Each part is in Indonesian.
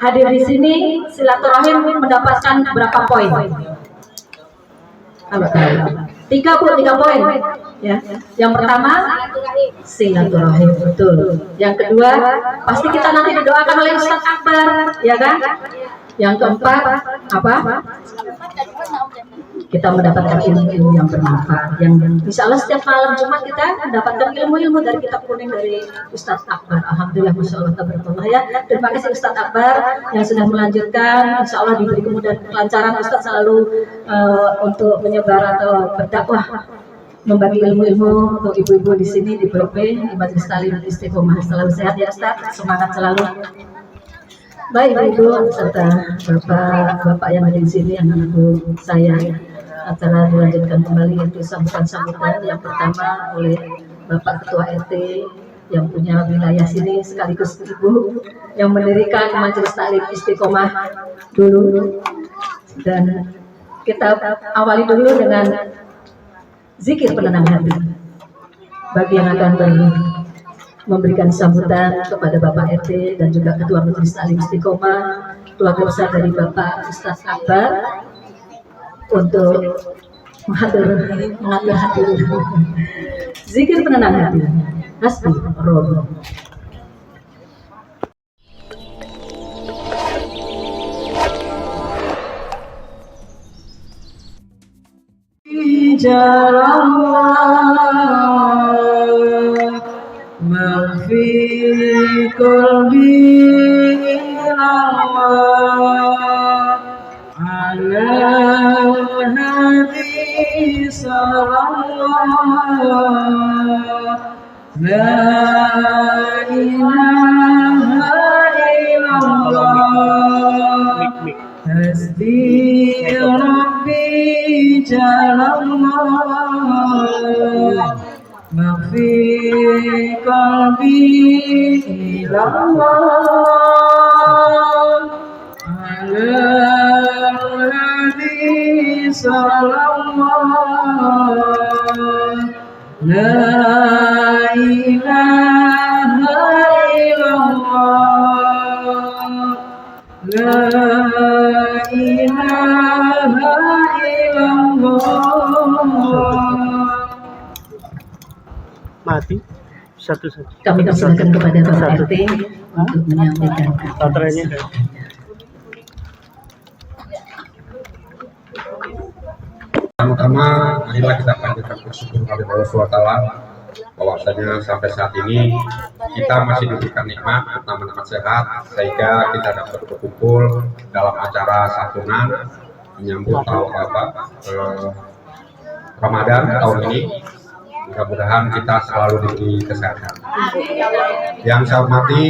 hadir di sini silaturahim mendapatkan berapa poin? Kalau tahu. 3 poin. Ya. Yang pertama silaturahim, betul. Yang kedua pasti kita nanti didoakan oleh Ustadz Akbar, ya kan? Yang keempat apa? Kita mendapatkan ilmu yang bermanfaat, yang insya Allah setiap malam Jumat kita mendapatkan ilmu-ilmu dari kitab kuning dari Ustadz Akbar. Alhamdulillah, masya Allah, tabarakallah ya. Terima kasih Ustadz Akbar yang sudah melanjutkan. Insya Allah diberi kemudahan kelancaran Ustadz selalu untuk menyebar atau berdakwah, membagi ilmu-ilmu untuk ibu-ibu di sini di POP di Majelis Ta'lim Istiqomah. Selalu sehat ya Ustadz, semangat selalu. Baik Ibu serta Bapak yang ada di sini, anak-anakku saya. Acara dilanjutkan kembali yaitu sambutan-sambutan yang pertama oleh Bapak Ketua RT yang punya wilayah sini sekaligus Ibu yang mendirikan Majelis Ta'lim Istiqomah dulu, dan kita awali dulu dengan zikir penenang hati bagi yang akan memberikan sambutan kepada Bapak RT dan juga Ketua Majelis Ta'lim Istiqomah, keluarga besar dari Bapak Ustadz Akbar, untuk mengatur hati. Zikir penenang hati. Hasbi Rob. Mafi qalbi hadi sallallahu la ilaha illallah hasbi rabbi jalallah mafi qalbi ilallah sallallahu la ilaha illallah la ilaha illallah. Mati satu-satu. Kami persilakan kepada Bapak RT untuk menyampaikan baterainya. Pertama, marilah kita panjatkan bersyukur kepada Allah SWT bahwasanya sampai saat ini kita masih diberikan nikmat, aman sehat, sehingga kita dapat berkumpul dalam acara santunan menyambut Ramadan tahun ini. Mudah-mudahan kita selalu diberi kesehatan. Yang saya hormati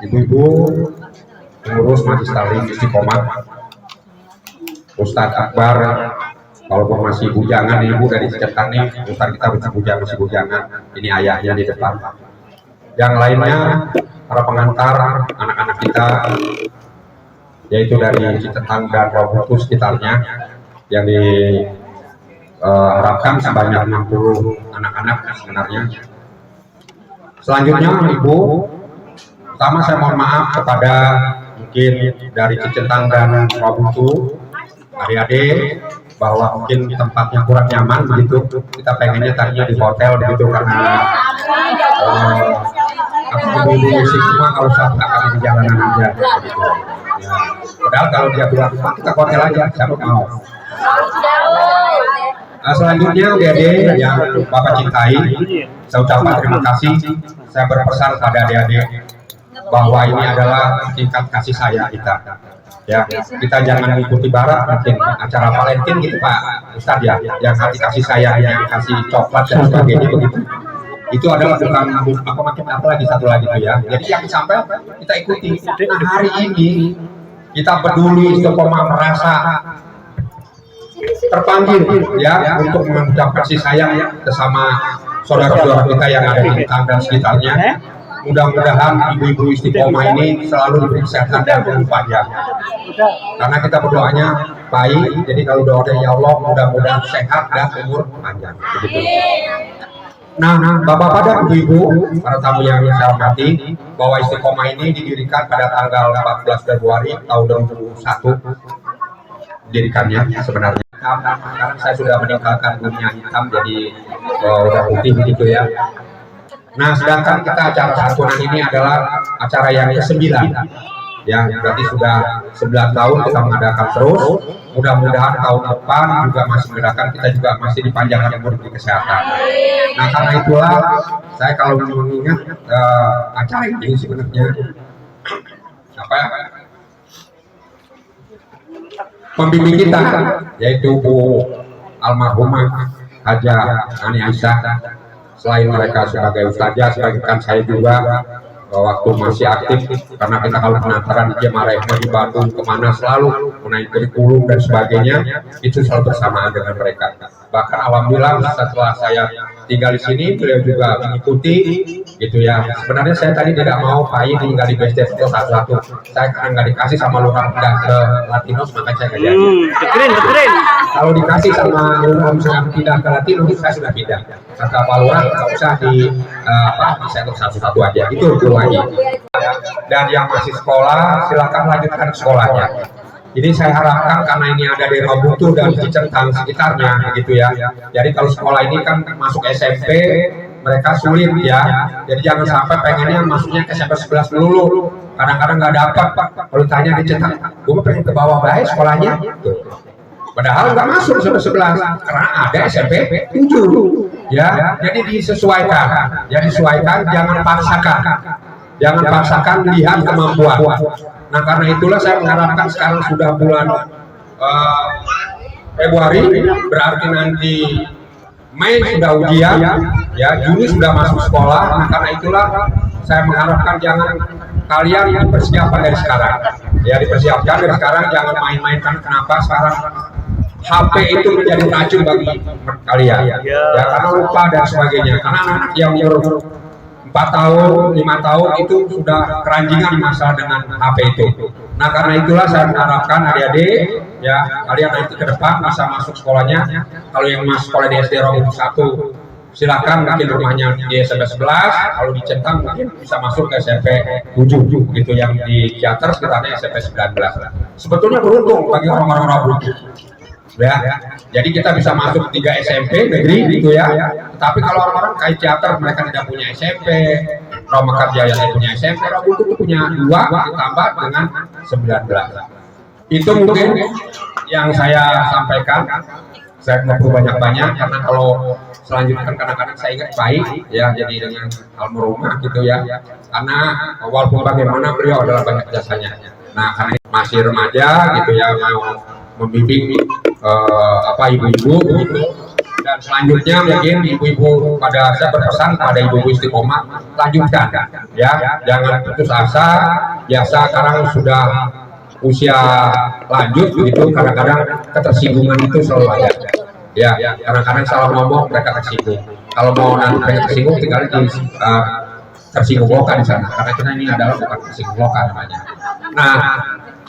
ibu-ibu pengurus Majelis Ta'lim Istiqomah, Ustadz Akbar, walaupun masih bujangan ibu dari Cicetan nih, Ustadz kita masih bujangan, ini ayahnya di depan. Yang lainnya para pengantar anak-anak kita, yaitu dari Cicetan dan Robutu sekitarnya, yang diharapkan sebanyak 60 anak-anak sebenarnya. Selanjutnya ibu, pertama saya mohon maaf kepada mungkin dari Cicetan dan Robutu, adik-adik, bahwa mungkin tempatnya kurang nyaman begitu. Kita pengennya tadinya di hotel begitu, karena ibu-ibu semua kalau usah kami di jalanan aja begitu. Ya. Padahal kalau dia bilang kita ke hotel aja, siapa mau. Selanjutnya adik-adik yang Bapak cintai, saya ucapkan terima kasih. Saya berpesan pada adik-adik bahwa ini adalah tingkat kasih sayang kita. Ya, kita jangan mengikuti barat, mungkin acara Valentine gitu Pak Ustadz ya, yang hati kasih sayang, yang kasih coklat dan sebagainya begitu. Itu adalah bukan makin apa lagi satu lagi tuh ya. Jadi yang sampai kita ikuti. Nah, hari ini kita peduli, istiqomah, merasa terpanggil ya untuk mengucapkan kasih sayang sesama saudara-saudara kita yang ada di dan sekitarnya. Mudah-mudahan ibu-ibu istiqomah ini selalu diberi kesehatan dan umur panjang. Karena kita berdoanya baik, jadi kalau doanya ya Allah mudah-mudahan sehat dan umur panjang. Begitu. Nah, Bapak-bapak dan Ibu, para tamu yang saya hormati, bahwa Istiqomah ini didirikan pada tanggal 14 Februari tahun 2001. Didirikannya sebenarnya. Sekarang saya sudah meninggalkan dunia hitam jadi udah putih begitu ya. Nah, sedangkan kita acara santunan ini adalah acara yang ke-9. Ya, berarti sudah 9 tahun kita mengadakan terus. Mudah-mudahan tahun depan juga masih mengadakan, kita juga masih dipanjangkan umur di kesehatan. Nah, karena itulah saya kalau mengingat acara ini sebenarnya apa ya? Pembimbing kita yaitu Bu almarhumah Haja Ani Aisyah. Selain mereka sebagai ustazah, sebagai kan saya juga waktu masih aktif, karena kita kalau penataran di Jemaah Rahmah di Bandung kemana selalu menaik kurikulum dan sebagainya, itu selalu bersamaan dengan mereka. Bahkan alhamdulillah setelah saya tinggal di sini, beliau juga mengikuti gitu ya. Sebenarnya saya tadi tidak mau Pak I tinggal di BSD satu-satu, saya karena nggak dikasih sama lurah pindah ke Latinos, makanya saya nggak jadi. Keren. Kalau dikasih sama lurah misalnya pindah ke Latinos, saya sudah pindah. Kata Pak Lurah nggak usah di sektor satu-satu aja, itu dulu lagi. Dan yang masih sekolah silakan lanjutkan sekolahnya. Jadi saya harapkan karena ini ada di Robutu dan di Centang sekitarnya gitu ya. Jadi kalau sekolah ini kan masuk SMP mereka sulit ya. Jadi jangan sampai pengennya masuknya ke SMP 11 dulu. Kadang-kadang nggak dapat. Kalau tanya di Centang, gue pengen ke bawah baik sekolahnya. Padahal nggak masuk SMP 11 karena ada SMP 7 ya. Jadi disesuaikan. Jadi sesuaikan, jangan paksakan. Jangan paksakan, lihat kemampuan. Nah, karena itulah saya mengharapkan sekarang sudah bulan Februari, berarti nanti Mei sudah ujian, ya Juni sudah masuk sekolah. Nah, karena itulah saya mengharapkan jangan kalian dipersiapkan dari sekarang. Ya, dipersiapkan dari sekarang, jangan main-mainkan. Kenapa sekarang HP itu menjadi racun bagi kalian? Ya, karena lupa dan sebagainya. Karena anak yang umur 4 tahun, 5 tahun itu sudah keranjingan masalah dengan HP itu. Nah, karena itulah saya mengharapkan adik-adik ya, kalian nanti ke depan bisa masuk sekolahnya. Kalau yang masuk sekolah di SD Robutu 1, silakan mungkin rumahnya di SMP 11, kalau di Centang mungkin bisa masuk ke SMP 7 gitu, yang di Jater sekitarnya SMP 19. Sebetulnya beruntung bagi orang-orang Robutu. Ya, jadi kita bisa masuk 3 SMP negeri gitu ya. Tetapi kalau orang-orang kayak teater mereka tidak punya SMP, Roma Kerja yang punya SMP, Robutu itu punya 2 ditambah dengan 19. Itu mungkin yang saya sampaikan. Saya nggak perlu banyak-banyak karena kalau selanjutnya kan kadang-kadang saya ingat baik ya, jadi dengan almarhumah gitu ya. Karena walaupun bagaimana beliau adalah banyak jasanya. Nah, karena masih remaja gitu ya, mau membimbing ibu-ibu gitu. Dan selanjutnya mungkin ibu-ibu pada saya berpesan pada ibu-ibu Istiqomah, lanjutkan ya, jangan putus asa. Biasa sekarang sudah usia lanjut gitu, kadang-kadang ketersinggungan itu selalu ada ya, kadang-kadang salah ngomong mereka tersinggung. Kalau mau nanti mereka tersinggung tinggal di tersinggung lokal di sana, karena kita ini adalah bukan tersinggung lokal namanya. Nah,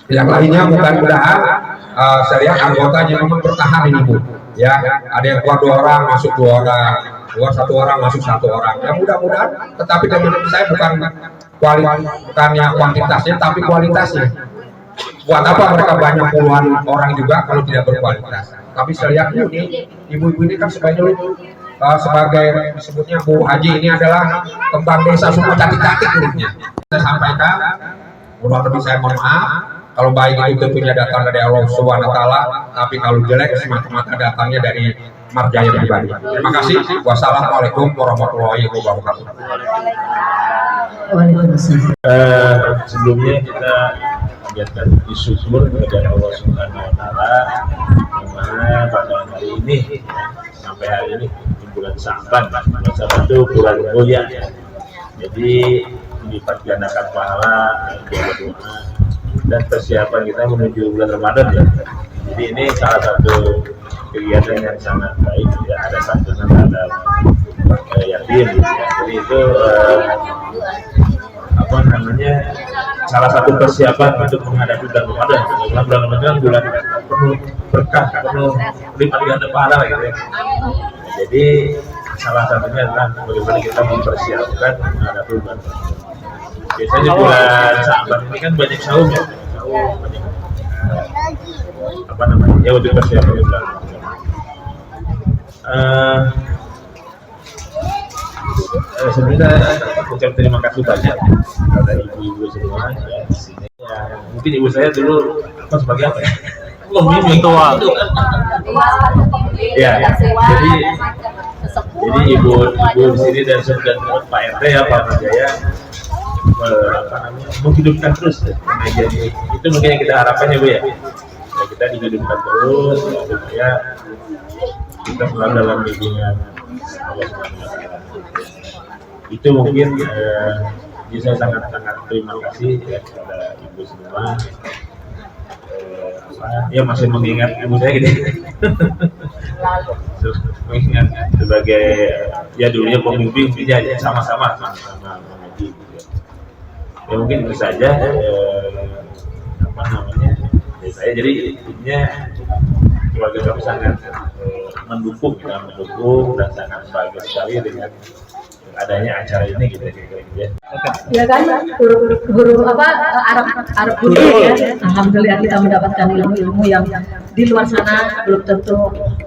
yang lainnya mudah-mudahan saya lihat anggotanya memang bertahan ini Bu ya, ada yang keluar 2 orang masuk 2 orang, keluar 1 orang masuk 1 orang ya, mudah-mudahan. Tetapi menurut saya bukannya kuantitasnya tapi kualitasnya. Buat apa mereka banyak puluhan orang juga kalau tidak berkualitas. Tapi saya lihat ini ibu-ibu ini kan sebagai disebutnya Bu Haji ini adalah kembang desa, semua cantik-cantik kulitnya. Saya sampaikan, kurang lebih saya mohon maaf. Kalau baik itu tentunya datang dari Allah Subhanahu wa Ta'ala, tapi kalau jelek semata-mata datangnya dari marjaya pribadi. Terima kasih. Wassalamualaikum warahmatullahi wabarakatuh. Sebelumnya kita panjatkan puji syukur kepada Allah Subhanahu wa Ta'ala, yang mana pada hari ini sampai hari ini di bulan Sa'ban, itu bulan mulia. Jadi dilipat gandakan pahala, doa dan persiapan kita menuju bulan Ramadan ya. Jadi ini salah satu kegiatan yang sangat baik ya, ada santunan terhadap yatim gitu ya. Jadi itu salah satu persiapan untuk menghadapi bulan Ramadan. Bulan Ramadan bulan penuh berkah, penuh lipat ganda pahala gitu ya. Jadi salah satunya adalah bagaimana kita mempersiapkan menghadapi bulan Ramadan. Biasanya bulan Sa'ban ini kan banyak saum ya, saum banyak apa namanya ya untuk persiapan bulan Ramadan. Sebenarnya ucap terima kasih banyak kepada ibu-ibu semua ya di sini. Ya, mungkin ibu saya dulu apa sebagai apa ya? Pemimpin tua. Ya, jadi ibu di sini dan Pak RT ya Pak Jaya menghidupkan terus pengajian ini. Itu mungkin yang kita harapkan ya Bu ya. Kita dihidupkan terus supaya kita selalu dalam bimbingan Allah Subhanahu wa Ta'ala. Itu mungkin saya sangat terima kasih ya, kepada ibu semua. Ya masih mengingat ibu saya gitu. Mengingat sebagai ya dulunya pemimpin ya sama-sama mengaji gitu. Ya mungkin itu saja apa namanya ya, saya jadi intinya keluarga kami sangat mendukung dan sangat bahagia sekali dengan adanya acara ini gitu ya. Ya kan, huruf apa Arab dulu ya. Alhamdulillah kita mendapatkan ilmu-ilmu yang di luar sana belum tentu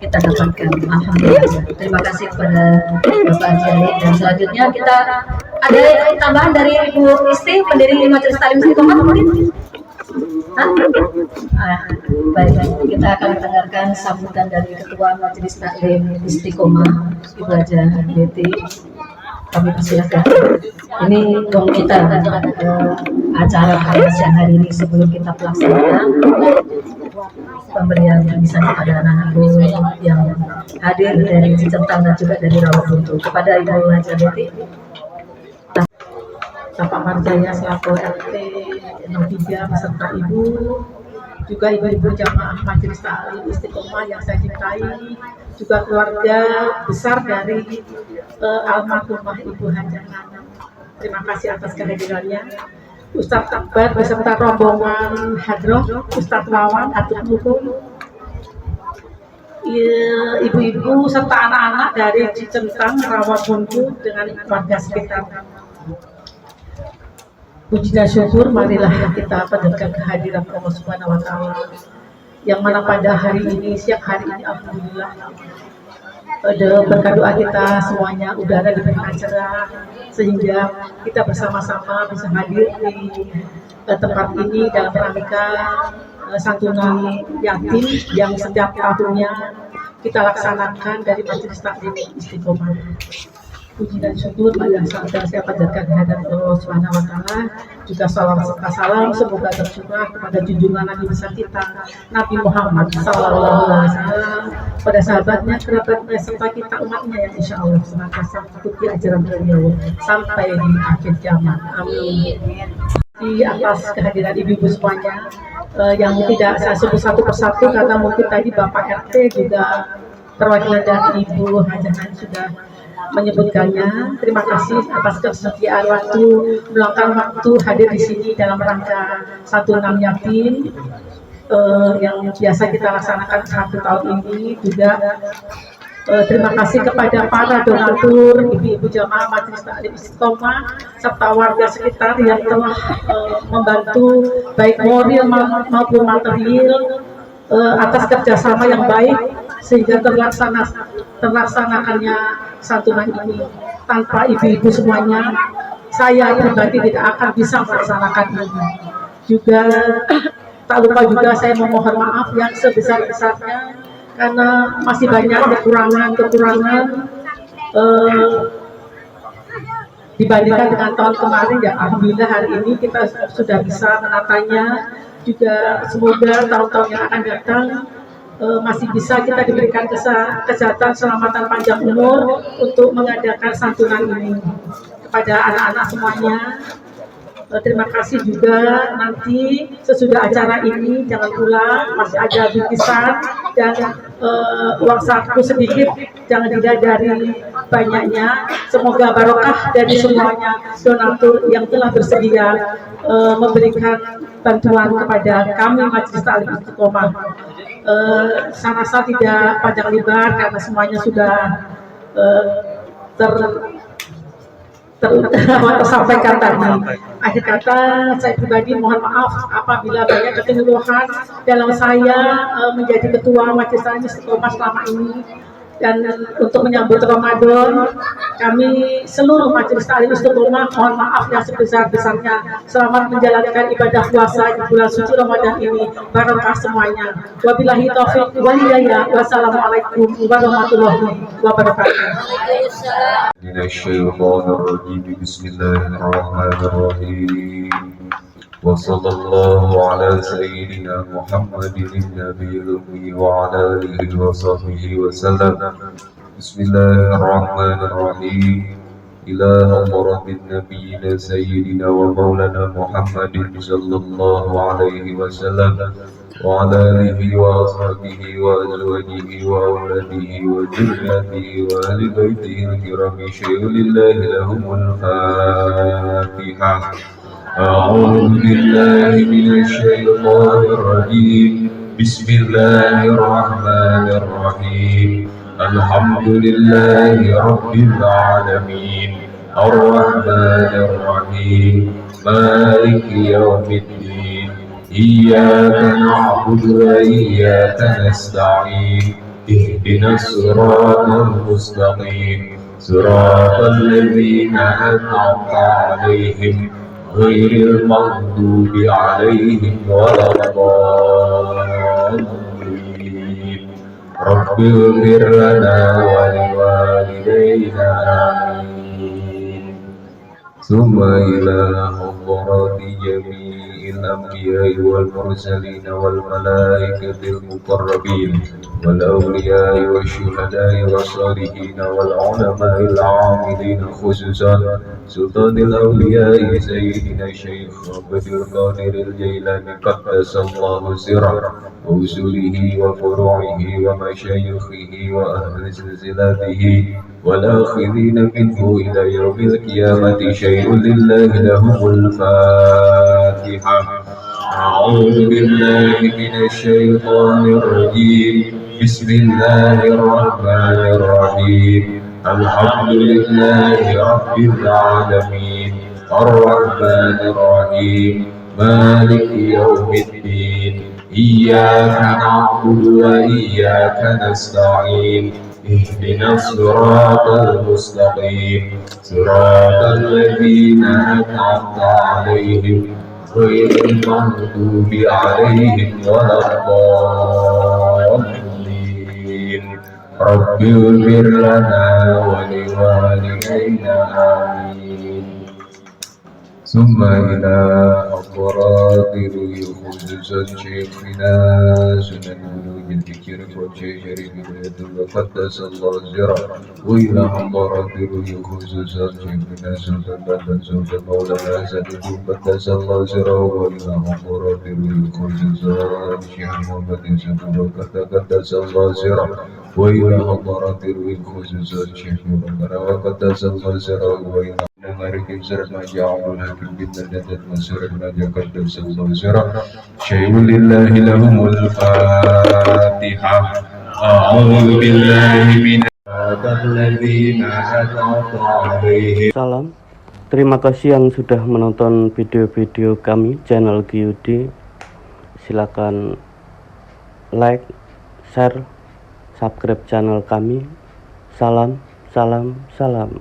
kita dapatkan. Alhamdulillah. Terima kasih kepada Bapak Jari, dan selanjutnya kita ada tambahan dari Ibu Isti, pendiri Majelis Taklim Istiqomah mungkin. Baik, kita akan dengarkan sambutan dari Ketua Majelis Taklim Istiqomah Ibu Haja Betty. Kami persilakan. Ini dong kita acara siang hari ini sebelum kita pelaksanakan pemberian bingkisan kepada anak-anak yang hadir dari Cicentang dan juga dari Rawabuntu. Kepada Ibu Haja Betty. Bapak Marjaya selaku RT 03 beserta Ibu, juga ibu-ibu jamaah Majelis Taklim Istiqomah yang saya cintai, juga keluarga besar dari almarhumah Ibu Haja Nana. Terima kasih atas kehadirannya. Ustadz Akbar beserta rombongan hadroh, Ustadz Wawan, atur nuhun, ibu-ibu serta anak-anak dari Cicentang, Rawabuntu dengan warga sekitar. Puji dan syukur, marilah kita panjatkan kehadiran Allah Subhanahu wa Ta'ala, yang mana pada hari ini, siang hari ini, alhamdulillah, berkat doa kita semuanya udara diberikan cerah, sehingga kita bersama-sama bisa hadir di tempat ini dalam rangka santunan yatim yang setiap tahunnya kita laksanakan dari Majelis Taklim Istiqomah. Puji dan syukur pada saat saya panjatkan kehadirat Allah Subhanahu wa Ta'ala, juga salam serta salam semoga tercurah kepada junjungan Nabi besar kita Nabi Muhammad Sallallahu Alaihi Wasallam, pada sahabatnya, kerabatnya serta kita umatnya yang insya Allah senantiasa mengikuti ajaran beliau sampai di akhir zaman. Amin. Di atas kehadiran ibu-ibu semuanya yang tidak saya sebut satu persatu karena mungkin tadi Bapak RT juga perwakilan dari Ibu Haja Nana sudah menyebutkannya. Terima kasih atas kesediaan waktu, meluangkan waktu hadir di sini dalam rangka santunan yatim yang biasa kita laksanakan 1 tahun ini. Juga terima kasih kepada para donatur, ibu-ibu jamaah Majelis Taklim Istiqomah serta warga sekitar yang telah membantu baik moral maupun material atas kerjasama yang baik sehingga terlaksanakannya santunan ini. Tanpa ibu-ibu semuanya, saya pribadi tidak akan bisa melaksanakan ini. Juga tak lupa juga saya memohon maaf yang sebesar-besarnya karena masih banyak kekurangan dibandingkan dengan tahun kemarin. Ya alhamdulillah hari ini kita sudah bisa menatanya. Juga semoga tahun-tahun yang akan datang masih bisa kita diberikan kesehatan, selamatan, panjang umur untuk mengadakan santunan ini. Kepada anak-anak semuanya, terima kasih juga. Nanti sesudah acara ini jangan pulang, masih ada bingkisan dan uang saku sedikit, jangan dilihat dari banyaknya. Semoga barokah dari semuanya donatur yang telah bersedia memberikan bantuan kepada kami Majelis Taklim Istiqomah. Saya rasa tidak panjang lebar karena semuanya sudah tersampaikan tadi. Akhir kata, saya pribadi mohon maaf apabila banyak kekeliruan dalam saya menjadi ketua Majelis Taklim Istiqomah selama ini. Dan untuk menyambut Ramadan, kami seluruh Majelis Taklim Istiqomah mohon maaf yang sebesar-besarnya. Selamat menjalankan ibadah puasa di bulan suci Ramadan ini. Barokah semuanya. Wabillahi taufiq wal hidayah. Wassalamualaikum warahmatullahi wabarakatuh. من الشيطان الرجيم بسم الله الرحمن الرحيم وصلى الله على سيدنا محمد النبي الأمي وعلى آله وصحبه وسلم بسم الله الرحمن الرحيم إلى حضرة النبيين سيدنا ومولانا محمد صلى الله عليه وسلم وعلى آله وأصحابه وأزواجه وأولاده وذريته وأهل بيته الكرام شيء لله لهم الفاتحة. أعوذ بالله من الشيطان الرجيم بسم الله الرحمن الرحيم الحمد لله رب العالمين الرحمن الرحيم مالك يوم الدين إياك نعبد وإياك نستعين اهدنا الصراط المستقيم صراط الذين أنعمت عليهم غير المغضوب عليهم ولا الضالين رب اغفر لنا ولوالدينا آمين ثم إلى حضرات جميع الأنبياء والمرسلين والملائكة المقربين والأولياء والشهداء والصالحين والعلماء العاملين خصوصا سلطان الأولياء سيدنا الشيخ عبد القادر الجيلاني قدس الله سره وأصوله وفروعه ومشايخه وأهل سلسلته والآخذين منه إلى يوم القيامة شيء لله لهم الفاتحة. أعوذ بالله من الشيطان الرجيم بسم الله الرحمن الرحيم الحمد لله رب العالمين الرحمن الرحيم مالك يوم الدين إياك نعبد وإياك نستعين اهدنا الصراط المستقيم صراط الذين أنعمت عليهم غير المغضوب عليهم ولا الضالين رب اغفر لنا ولوالدينا آمين ثم إلى حضرات روح خصوصا شيخنا سنن ولوج الذكر والشيخ شريف الهدى قدس الله سره وإلى حضرات روح خصوصا شيخنا سلطان بلد سلطان مولانا سيد قدس الله سره وإلى حضرات روح خصوصا شيخ محمد سلطان قدس الله سره وإلى حضرات روح خصوصا شيخ محمد قدس الله سره وإلى Mari serta ja'alul hakim bintadadat masyarakat majakat dan sallallahu sirah syai'un lillahi lahumul fatihah. A'udhu billahi minalladzina an'amta alaihim. Salam. Terima kasih yang sudah menonton video-video kami channel QD. Silakan like, share, subscribe channel kami. Salam, salam, salam.